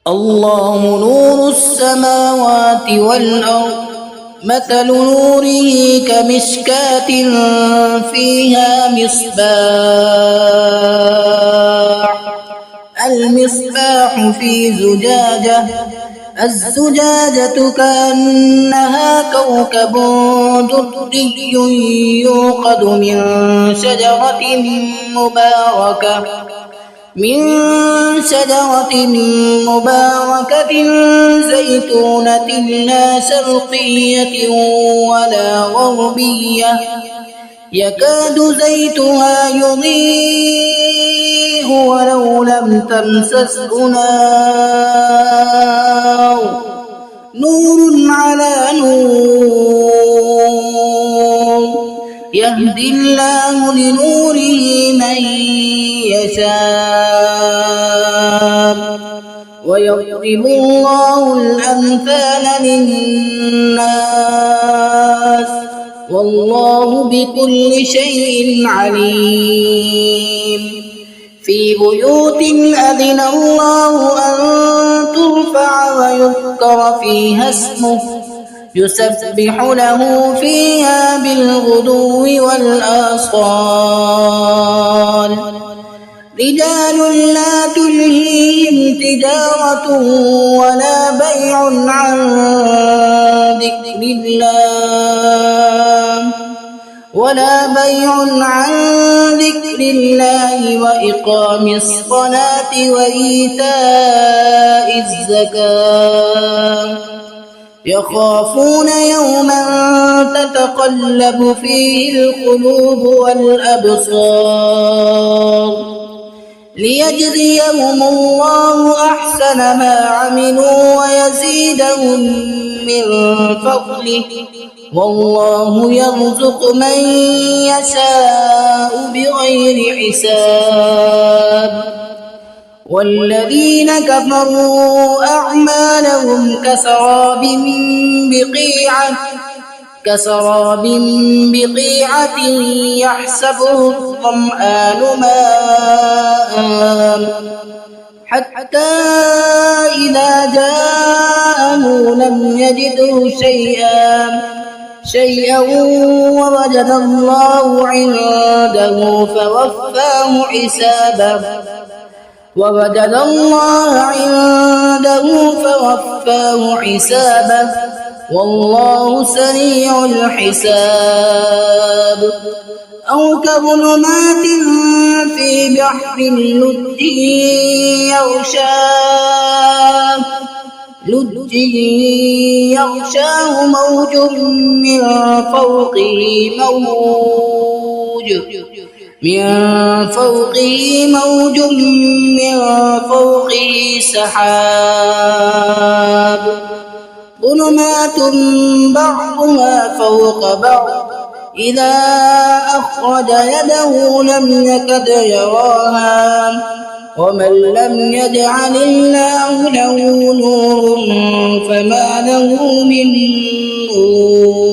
الله نور السماوات والأرض مثل نوره كمشكاة فيها المصباح في زجاجة الزجاجة كأنها كوكب دري يوقد من شجرة مباركة زيتونة لا شرقية ولا غربية يكاد زيتها يضيء ولو لم تمسسه نار نور على نور يهدي الله لنوره من يشاء ويضرب الله الأمثال للناس والله بكل شيء عليم في بيوت أذن الله أن ترفع ويذكر فيها اسمه يسبح له فيها بالغدو والآصال رجال لا تلهيهم تجارة ولا بيع عن ذكر الله وإقام الصلاة وإيتاء الزكاة يخافون يوما تتقلب فيه القلوب والأبصار ليجزيهم الله أحسن ما عملوا ويزيدهم من فضله والله يرزق من يشاء بغير حساب والذين كفروا أعمالهم كسراب بقيعة يحسبه الظمآن ماء حتى إذا جاءه لم يجده شيئا ووجد الله عنده فوفاه حسابه والله سريع الحساب أو كظلمات في بحر لجي يغشاه موج من فوقه سحاب ظلمات بعضها فوق بعض إذا أخرج يده لم يكد يراها ومن لم يجعل الله له نور فما له من نور